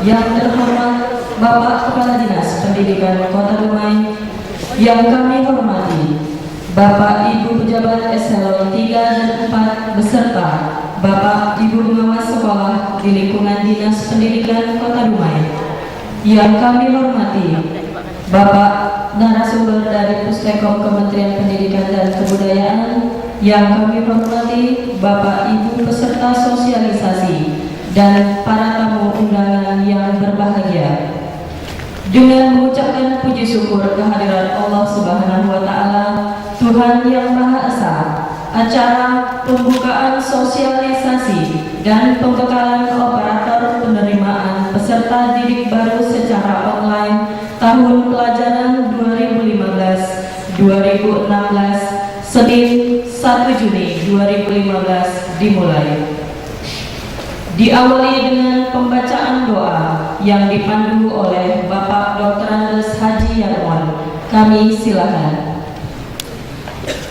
Yang terhormat Bapak Kepala Dinas Pendidikan Kota Dumai, yang kami hormati Bapak Ibu Pejabat Eselon 3 dan 4 beserta Bapak Ibu pengawas sekolah di lingkungan Dinas Pendidikan Kota Dumai, yang kami hormati Bapak narasumber dari Pustekop Kementerian Pendidikan dan Kebudayaan, yang kami hormati Bapak Ibu peserta sosialisasi dan para tamu undangan yang berbahagia. Dengan mengucapkan puji syukur kehadiran Allah Subhanahu wa Ta'ala, Tuhan yang Maha Esa, acara pembukaan sosialisasi dan pembekalan operator penerimaan peserta didik baru secara online tahun pelajaran 2015-2016 Senin 1 Juni 2015 dimulai. Diawali dengan pembacaan doa yang dipandu oleh Bapak Dr. Andes Haji Yarwan. Kami silakan.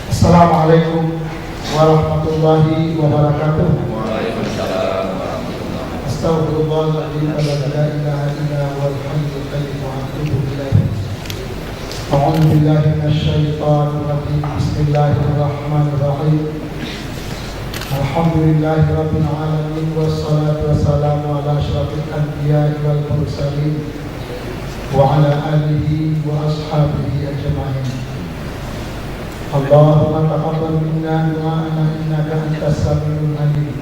Assalamualaikum warahmatullahi wabarakatuh. Waalaikumsalam warahmatullahi wabarakatuh. Astaghfirullahaladzim wa la ilaha illa huwal hayyul qayyum wa atubu ilaih. A'udzu billahi minasyaitonir rajim. Bismillahirrahmanirrahim. Alhamdulillahi rabbil alamin wassalatu wassalamu ala asyrafil anbiya'i wal mursalin wa ala alihi wa ashabihi ajma'in. Allahumma taqabbal minna du'ana innaka antas samiul alim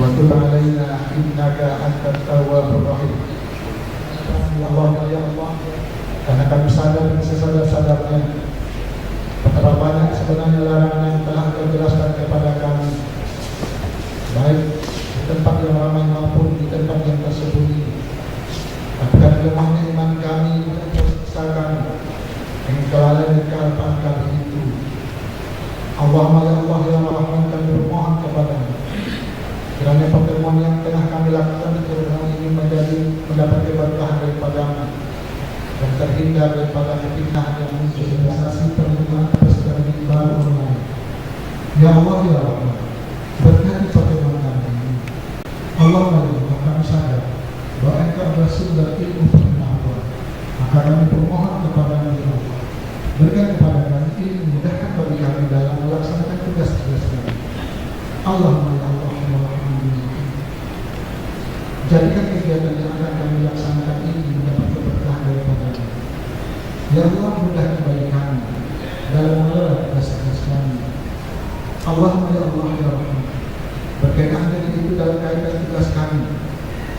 wa tub 'alaina innaka antat tawwabur rahim. Ya Allah, ya Allah, karena kami sadar dan sesadar-sadarnya betapa banyak sebenarnya larangan yang telah Kau jelaskan kepada kami, baik di tempat yang ramai maupun di tempat yang tersembunyi. Tapi karena lemahnya iman kami dan kesesakan dengan kelalaian dan kealpaan kami itu, Allahumma ya Allah ya Rahman, kami bermohon kepadamu kiranya pertemuan yang tengah kami lakukan ini mendapat keberkahan daripadamu dan terhindar daripada fitnah yang muncul sensasi penerimaan peserta didik baru online. Ya Allah ya Rahman, berkati pertemuan kami ini. Allah Allah, kami sadar bahwa Engkau adalah sumber ilmu pengetahuan. Maka kami bermohon kepadamu ya Allah, berikan kepada kami ilmu, mudahkan bagi kami dalam melaksanakan tugas-tugas kami. Allahumma ya Allah ya Rahman, jadikan kegiatan yang akan kami laksanakan ini mendapat keberkahan daripadamu. Ya Allah, mudahkan bagi kami dalam mengelola tugas-tugas kami. Allahumma ya Allah ya Rahman, berkaitan dengan itu dalam kaitan tugas kami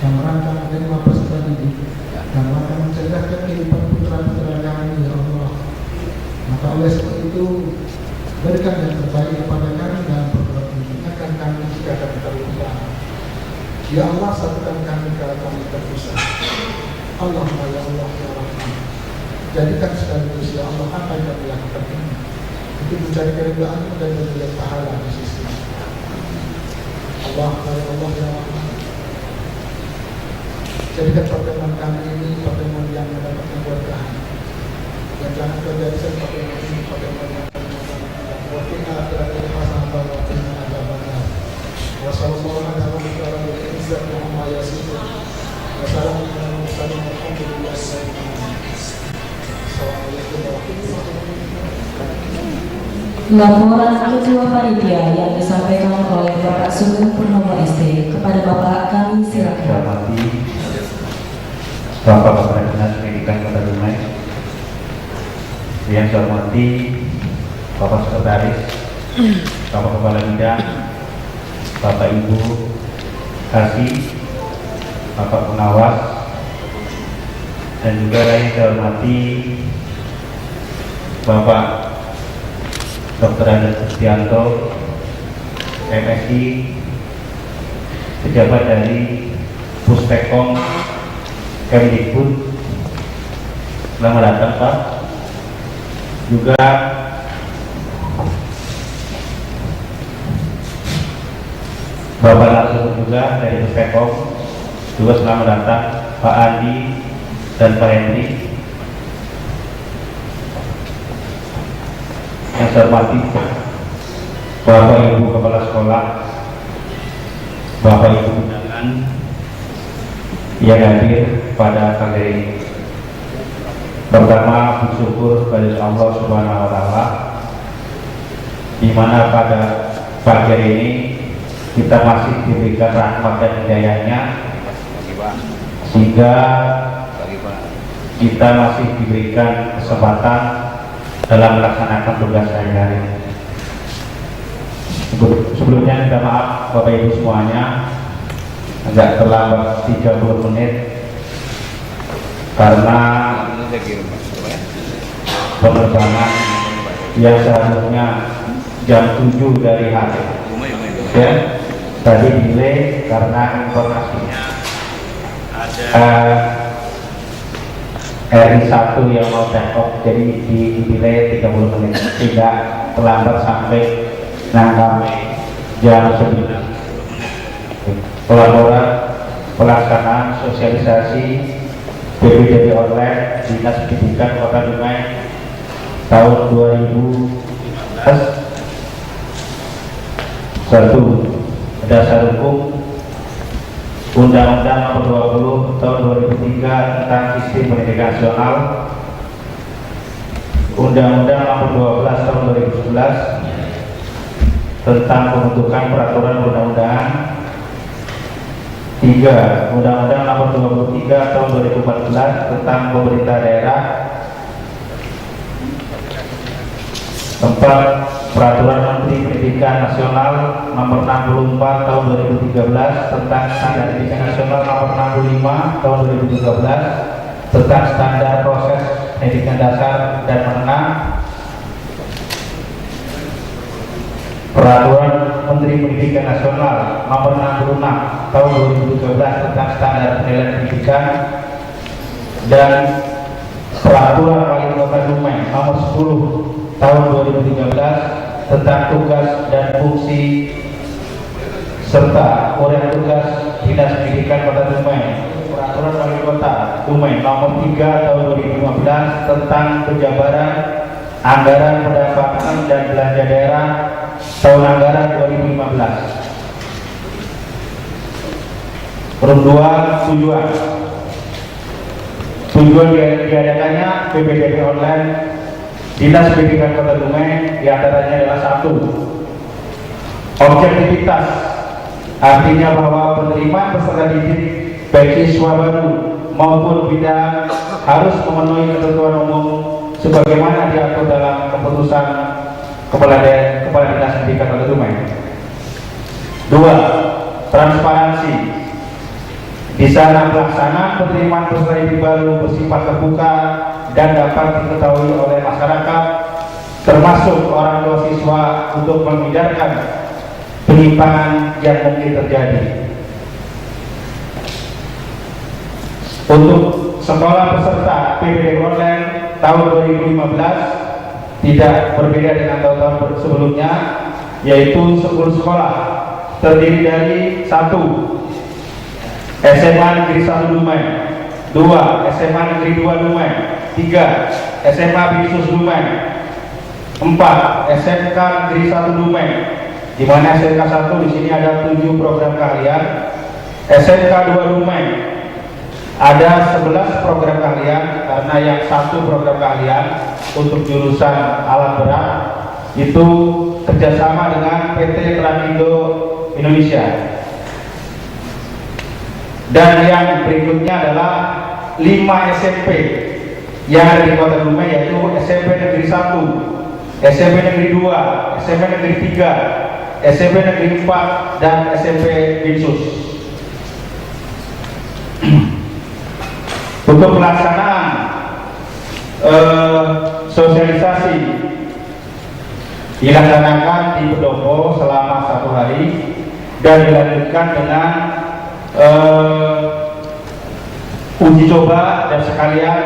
yang merancang menerima peserta didik dan akan mencerdaskan kehidupan putra-putra kami ya Allah. Maka oleh sebab itu berikan yang terbaik kepada kami dalam perguruan ini, akan kami jika kami terlupa. Ya Allah, satukan kami kalau kami terpisah. Allahumma ya Allah ya Rahman, jadikan sekaligus ya Allah apa yang kami lakukan ini untuk mencari keridhaan dan melihat pahala di sisi Allah. Ya Allah ya Rahman, jadikan pertemuan kami ini pertemuan yang mendapat keberkahan, dan jangan terjadi pertemuan ini pertemuan yang wakilnya akhirat hasanah wa wakilnya adzabannar. Wassallallahu ala warahmatullahi wabarakatuh. Wassalamualaikum warahmatullahi wabarakatuh. Assalamualaikum warahmatullahi wabarakatuh. Laporan Ketua Panitia yang disampaikan oleh Bapak Sugeng Purnomo ST kepada Bapak, kami silakan. Saya hormati Bapak Kepala Dinas Pendidikan Kota Dumai, yang saya hormati Bapak Sekretaris, Bapak Kepala Bidang, Bapak Ibu Kasih, Bapak Pengawas, dan juga yang saya hormati Bapak Dr. Andes Sustianto, MSI, pejabat dari Pustekom Kemdikbud. Selamat datang Pak. Juga Bapak langsung juga dari Pustekom, juga selamat datang Pak Andi dan Pak Henry. Yang saya hormati Bapak Ibu Kepala Sekolah, Bapak Ibu undangan, yang hadir pada kali ini. Pertama, bersyukur kepada Allah Subhanahu wa Ta'ala, di mana pada pagi hari ini kita masih diberikan rahmat dan hidayahnya, sehingga kita masih diberikan kesempatan dalam melaksanakan tugas sehari-hari. Sebelumnya minta maaf Bapak Ibu semuanya, agak terlambat 30 menit karena penerbangan yang seharusnya jam 7 dari hari ya, tadi delay karena informasinya ada RI1 yang mau take off, jadi di delay 30 menit sehingga terlambat sampai jam 9. Pelaporan pelaksanaan sosialisasi PPDB online Dinas Pendidikan Kota Dumai tahun 2015. 1. Dasar hukum Undang-Undang Nomor 20 Tahun 2003 tentang Sistem Pendidikan Nasional, Undang-Undang Nomor 12 Tahun 2011 tentang pembentukan peraturan perundang-undangan. 3. Undang-Undang Nomor 23 Tahun 2014 tentang pemerintah daerah. 4. Peraturan Menteri Pendidikan Nasional Nomor 64 Tahun 2013 tentang Standar Pendidikan Nasional Nomor 65 Tahun 2013 tentang standar proses pendidikan dasar dan menengah. Peraturan Menteri Pendidikan Nasional Nomor 66 Tahun 2013 tentang standar penilaian pendidikan, dan Peraturan Wali Kota Dumai Nomor 10 Tahun 2013 tentang tugas dan fungsi serta uraian tugas Dinas Pendidikan Kota Dumai. Peraturan Wali Kota Dumai Nomor 3 Tahun 2015 tentang penjabaran anggaran pendapatan dan belanja daerah tahun anggaran 2015. Nomor 2. Tujuan diadakannya PPDB online Dinas Pendidikan Kota Dumai diantaranya adalah 1. Objektivitas, artinya bahwa penerimaan peserta didik baik siswa baru maupun bidang harus memenuhi ketentuan umum sebagaimana diatur dalam keputusan Kepala Dinas Pendidikan Kota Dumai. 2. Transparansi, di sana pelaksanaan penerimaan peserta didik baru bersifat terbuka dan dapat diketahui oleh masyarakat, termasuk orang tua siswa, untuk menghindarkan penyimpangan yang mungkin terjadi. Untuk sekolah peserta PPDB online tahun 2015 tidak berbeda dengan tahun-tahun sebelumnya, yaitu 10 sekolah terdiri dari 1. SMA Negeri 1 Dumai, 2. SMA Negeri 2 Dumai, 3. SMA Binsus Dumai, 4. SMK Negeri 1 Dumai, di mana SMK 1 di sini ada 7 program keahlian. SMK 2 Dumai ada 11 program keahlian, karena yang 1 program keahlian untuk jurusan alat berat itu kerjasama dengan PT Trakindo Indonesia. Dan yang berikutnya adalah 5 SMP yang ada di Kota Dumai, yaitu SMP Negeri 1, SMP Negeri 2, SMP Negeri 3, SMP Negeri 4, dan SMP Binsus. Untuk pelaksanaan sosialisasi dilaksanakan di pendopo selama 1 hari dan dilanjutkan dengan uji coba dan sekalian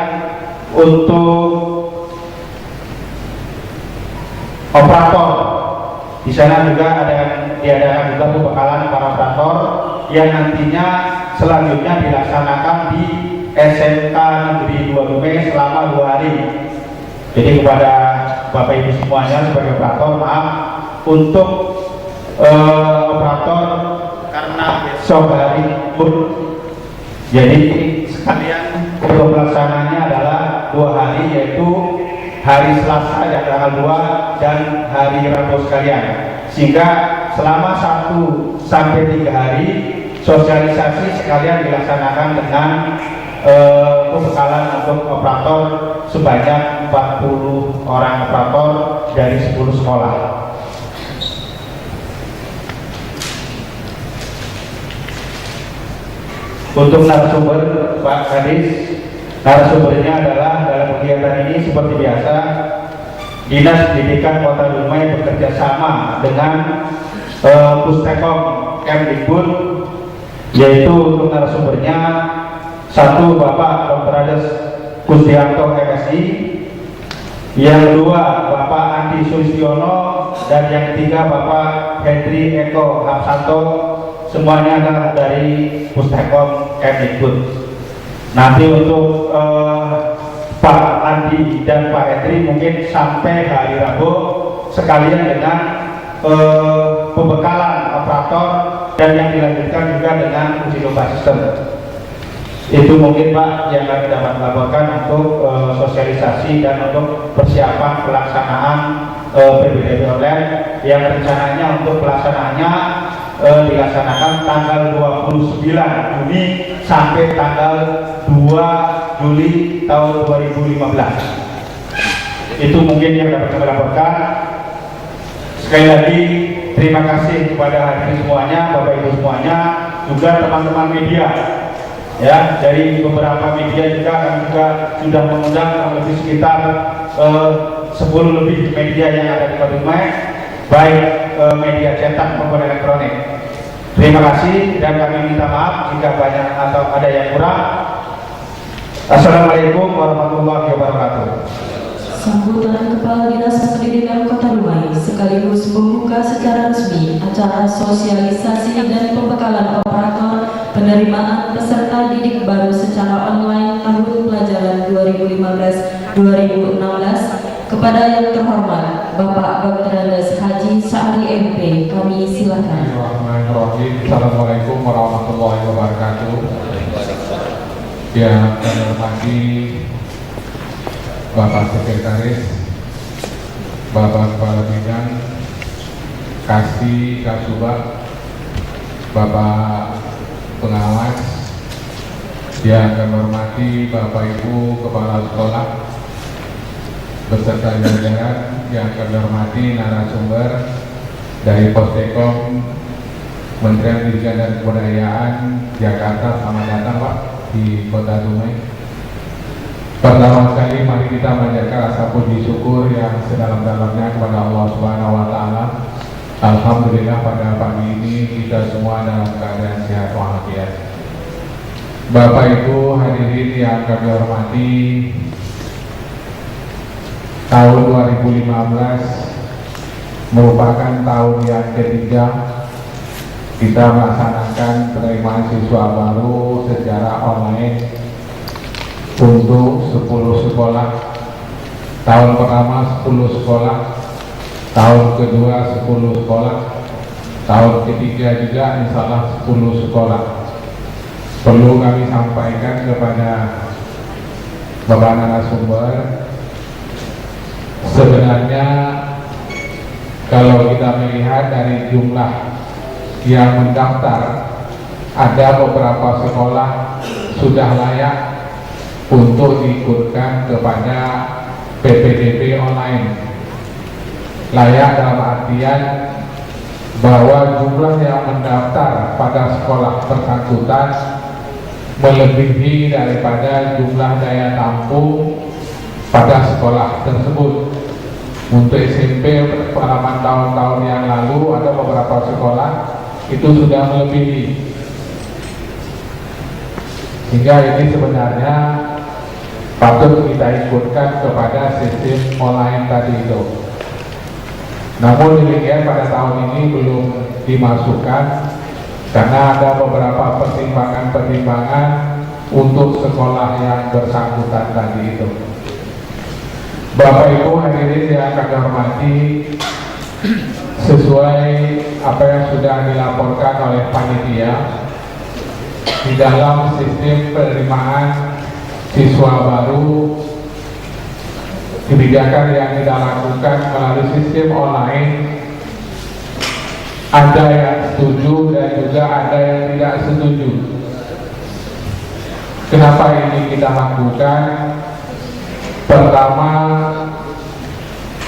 untuk operator. Di sana juga diadakan juga pembekalan para operator yang nantinya selanjutnya dilaksanakan di SMK Negeri 2 Dumai selama 2 hari. Jadi kepada Bapak Ibu semuanya sebagai operator, maaf untuk operator karena besok hari Jadi sekalian untuk pelaksananya adalah 2 hari, yaitu hari Selasa yang tanggal 2 dan hari Rabu sekalian, sehingga selama 1 sampai 3 hari sosialisasi sekalian dilaksanakan dengan pembekalan untuk operator sebanyak 40 orang operator dari 10 sekolah. Untuk narasumber Pak Kadis, narasumbernya adalah dalam kegiatan ini seperti biasa Dinas Pendidikan Kota Dumai bekerja sama dengan Pustekom Kemdikbud, yaitu untuk narasumbernya 1 Bapak Dr. Ades Kusdianto MSI, yang 2 Bapak Andi Sulistiono, dan yang 3 Bapak Hendri Eko Hamsanto, semuanya adalah dari Pustekom Kemdikbud. Nanti untuk Pak Andi dan Pak Hendri mungkin sampai hari Rabu sekalian dengan pembekalan operator dan yang dilanjutkan juga dengan uji coba sistem. Itu mungkin Pak yang kami dapat laporkan untuk sosialisasi dan untuk persiapan pelaksanaan PPDB online yang rencananya untuk pelaksanaannya dilaksanakan tanggal 29 Juni sampai tanggal 2 Juli tahun 2015. Itu mungkin yang dapat kami laporkan. Sekali lagi terima kasih kepada hadirin semuanya, Bapak Ibu semuanya, juga teman-teman media. Ya, dari beberapa media juga kami juga sudah mengundang lebih sekitar 10 lebih media yang ada di Kota Dumai, baik media cetak maupun elektronik. Terima kasih dan kami minta maaf jika banyak atau ada yang kurang. Assalamualaikum warahmatullahi wabarakatuh. Sambutan Kepala Dinas Pendidikan Kota Dumai sekaligus membuka secara resmi acara sosialisasi dan pembekalan operator penerimaan peserta didik baru secara online tahun pelajaran 2015-2016 kepada yang terhormat Bapak Dr. Andes Haji Sa'ari MP. Kami silakan. Bismillahirrahmanirrahim. Assalamualaikum warahmatullahi wabarakatuh. Yang kami hormati Bapak Sekretaris, Bapak Kepala Bidang, Kasih, Kasubag, Bapak Pengawas, yang kami hormati Bapak Ibu Kepala Sekolah, beserta jajaran yang kami hormati narasumber dari Pustekom Kementerian Pendidikan dan Kebudayaan Jakarta. Selamat datang Pak di Kota Dumai. Pertama sekali mari kita menjaga rasa puji syukur yang sedalam-dalamnya kepada Allah Subhanahu wa taala. Alhamdulillah pada pagi ini kita semua dalam keadaan sehat walafiat. Bapak Ibu hadirin yang kami hormati, tahun 2015 merupakan tahun yang ketiga kita melaksanakan penerimaan siswa baru secara online untuk 10 sekolah. Tahun pertama 10 sekolah, tahun kedua 10 sekolah, tahun ketiga juga insya Allah 10 sekolah. Perlu kami sampaikan kepada Bapak narasumber, sebenarnya kalau kita melihat dari jumlah yang mendaftar, ada beberapa sekolah sudah layak untuk diikutkan kepada PPDB online. Layak dalam artian bahwa jumlah yang mendaftar pada sekolah bersangkutan melebihi daripada jumlah daya tampung pada sekolah tersebut. Untuk SMP pengalaman tahun-tahun yang lalu ada beberapa sekolah itu sudah melebihi, sehingga ini sebenarnya patut kita ikutkan kepada sistem online tadi itu. Namun demikian pada tahun ini belum dimasukkan karena ada beberapa pertimbangan-pertimbangan untuk sekolah yang bersangkutan tadi itu. Bapak Ibu hadirin yang kami hormati, sesuai apa yang sudah dilaporkan oleh panitia, di dalam sistem penerimaan siswa baru, kebijakan yang kita lakukan melalui sistem online, ada yang setuju dan juga ada yang tidak setuju. Kenapa ini kita lakukan? Pertama,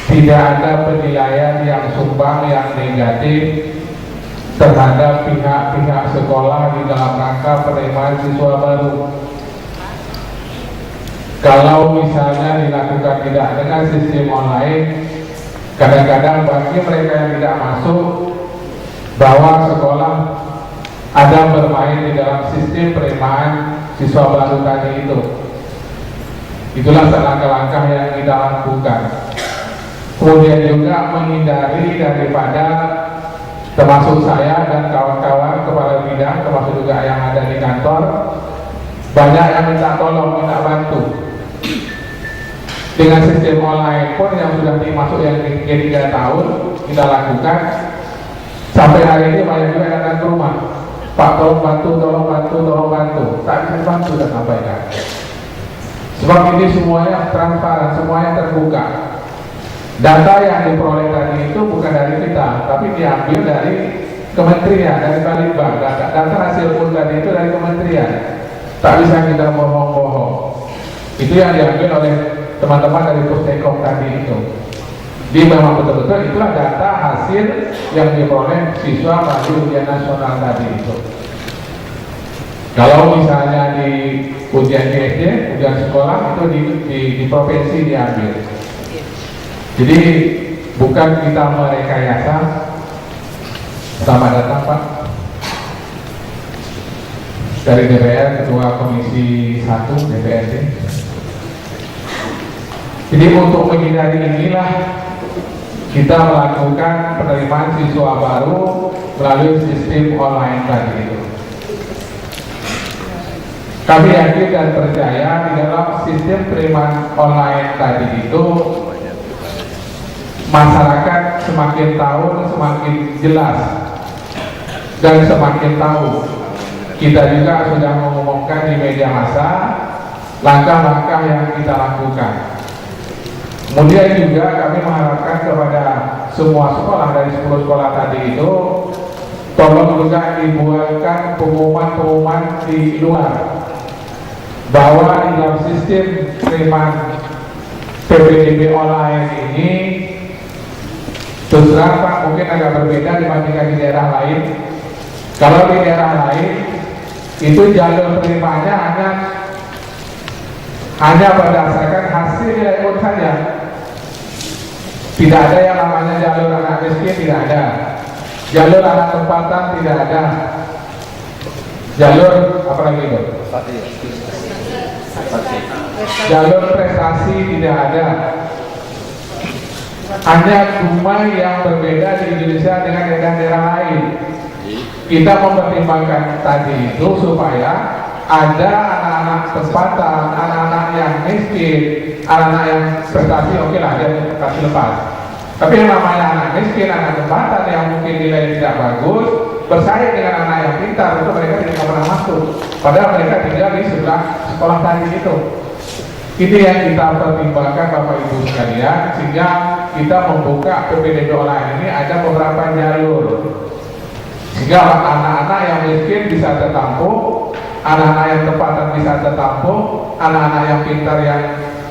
tidak ada penilaian yang sumbang yang negatif terhadap pihak-pihak sekolah di dalam rangka penerimaan siswa baru. Kalau misalnya dilakukan tidak dengan sistem online, kadang-kadang bagi mereka yang tidak masuk, bahwa sekolah ada bermain di dalam sistem penerimaan siswa baru tadi itu. Itulah langkah-langkah yang kita lakukan. Kemudian juga menghindari daripada, termasuk saya dan kawan-kawan kepala bidang, termasuk juga yang ada di kantor, banyak yang minta tolong, minta bantu. Dengan sistem online pun yang sudah dimasuk yang 3 tahun kita lakukan, sampai hari ini banyak juga yang datang ke rumah, Pak tolong bantu, tolong bantu, tolong bantu. Tak bisa bantu dan sampaikan. Sebab ini semuanya transparan, semuanya terbuka. Data yang diperoleh tadi itu bukan dari kita, tapi diambil dari kementerian, dari Balitbang. Data hasil pun tadi itu dari kementerian. Tak bisa kita bohong-bohong. Itu yang diambil oleh teman-teman dari Pustekom tadi itu. Jadi memang betul-betul itulah data hasil yang diperoleh siswa pada ujian nasional tadi itu. Kalau misalnya di ujian SD, ujian sekolah itu di provinsi diambil. Jadi bukan kita merekayasa. Selamat datang Pak dari DPR, Ketua Komisi 1 DPRD. Jadi untuk menghindari inilah kita melakukan penerimaan siswa baru melalui sistem online tadi itu. Kami yakin dan percaya di dalam sistem penerimaan online tadi itu masyarakat semakin tahu, semakin jelas dan semakin tahu. Kita juga sudah mengumumkan di media massa langkah-langkah yang kita lakukan. Kemudian juga kami mengharapkan kepada semua sekolah dari 10 sekolah tadi itu, tolong juga dibuatkan pengumuman-pengumuman di luar bahwa di dalam sistem penerimaan PPDB online ini, terus terang Pak, mungkin agak berbeda dibandingkan di daerah lain. Kalau di daerah lain itu jalur penerimaannya hanya berdasarkan hasil nilai UN saja. Tidak ada yang namanya jalur anak miskin, tidak ada. Jalur anak tempatan tidak ada. Jalur apa lagi itu? Jalur prestasi tidak ada. Hanya cuma yang berbeda di Indonesia dengan daerah-daerah lain. Kita mempertimbangkan tadi itu supaya ada anak-anak tempatan, anak-anak yang miskin, anak-anak yang prestasi, oke lah dia kasih lepas. Tapi yang namanya anak miskin, anak tempatan yang mungkin nilai tidak bagus, bersaing dengan anak yang pintar, itu mereka tidak pernah masuk. Padahal mereka tinggal di sebelah sekolah tadi itu. Ini yang kita pertimbangkan Bapak Ibu sekalian, sehingga kita membuka PPDB online ini ada beberapa jalur, sehingga anak-anak yang miskin bisa tertampung, anak-anak yang tempatan bisa tertampung, anak-anak yang pintar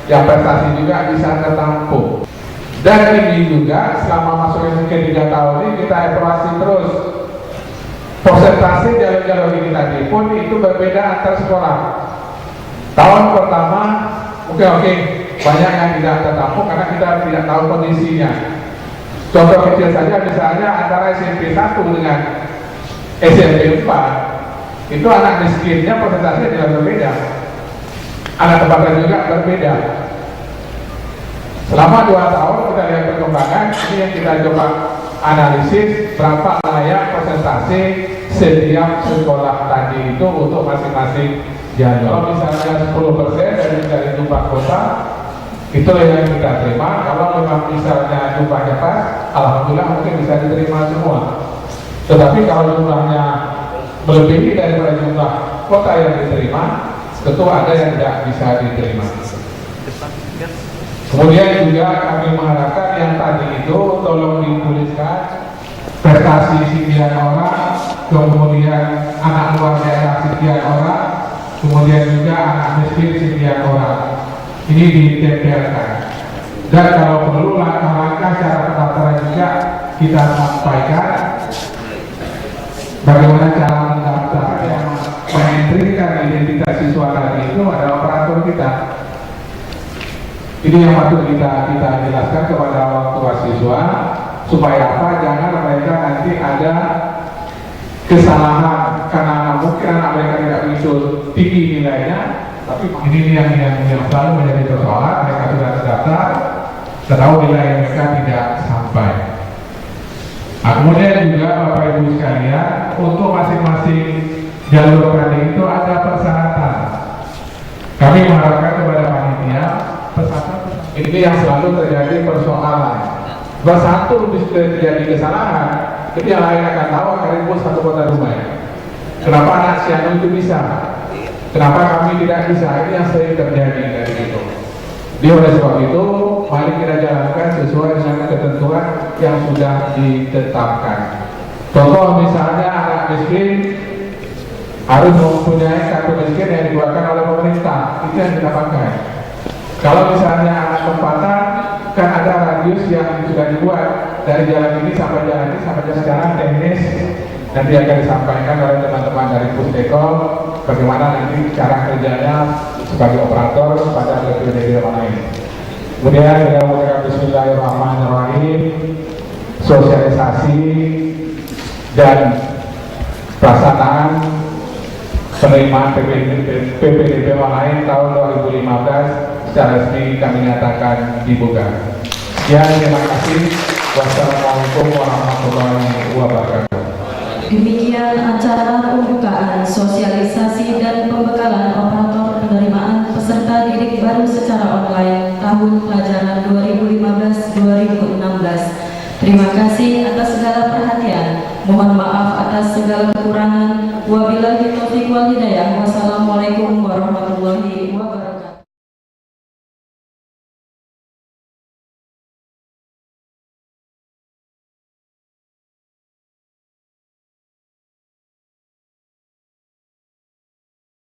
yang prestasi juga bisa tertampung. Dan ini juga selama masuk ke 3 tahun ini kita evaluasi terus. Persentase jalur-jalur ini tadi pun itu berbeda antar sekolah. Tahun pertama oke, banyak yang tidak tertampung karena kita tidak tahu kondisinya. Contoh kecil saja, misalnya antara SMP 1 dengan SMP 4 itu anak miskinnya persentasenya tidak berbeda, anak tempatan juga berbeda. Selama 2 tahun kita lihat perkembangan, ini yang kita coba analisis berapa layak persentase setiap sekolah tadi itu untuk masing-masing jalur. Kalau misalnya 10% dari jumlah kota, itu yang kita terima. Kalau memang misalnya jumlahnya pas, alhamdulillah mungkin bisa diterima semua. Tetapi kalau jumlahnya melebihi daripada jumlah kuota yang diterima, tentu ada yang tidak bisa diterima. Kemudian juga kami mengharapkan yang tadi itu tolong dituliskan prestasi sekian orang, kemudian anak luar daerah sekian orang, kemudian juga anak miskin sekian orang. Ini ditempelkan. Dan kalau perlu langkah-langkah cara pendaftaran juga kita sampaikan bagaimana cara mendaftar. Yang mengentrikan identitas siswa tadi itu adalah operator kita. Ini yang patut kita jelaskan kepada orang tua siswa supaya apa? Jangan mereka nanti ada kesalahan karena mungkin anak mereka tidak begitu tinggi nilainya, tapi ini yang selalu menjadi persoalan. Mereka sudah terdaftar, tahu nilai mereka tidak sampai. Nah, kemudian juga Bapak Ibu sekalian, untuk masing-masing jalur tadi itu ada persyaratan. Kami mengharapkan kepada panitia ini yang selalu terjadi persoalan. Satu bisa terjadi kesalahan, itu yang lain akan tahu akan ribut satu kota Dumai. Kenapa anak sianu itu bisa? Kenapa kami tidak bisa? Ini yang sering terjadi dari itu. Di oleh sebab itu, mari kita jalankan sesuai dengan ketentuan yang sudah ditetapkan. Contoh misalnya anak miskin harus mempunyai kartu miskin yang dikeluarkan oleh pemerintah, itu yang kita pakai. Kalau misalnya anak tempatan, kan ada radius yang sudah dibuat dari jalan ini sampai jalan ini sampai jalan sekarang teknis nanti akan disampaikan oleh teman-teman dari Pustekom bagaimana nanti cara kerjanya sebagai operator pada lebih lain. Kemudian kita mengucapkan Bismillahirrahmanirrahim, sosialisasi dan pelaksanaan penerimaan PPDB online tahun 2015 secara resmi kami nyatakan dibuka. Sekian, terima kasih. Wassalamualaikum warahmatullahi wabarakatuh. Demikian acara pembukaan sosialisasi dan pembekalan operator penerimaan peserta didik baru secara online tahun pelajaran 2015-2016. Terima kasih atas segala perhatian. Mohon maaf atas segala kekurangan. Wabillahi taufiq wal hidayah. Wassalamualaikum warahmatullahi wabarakatuh.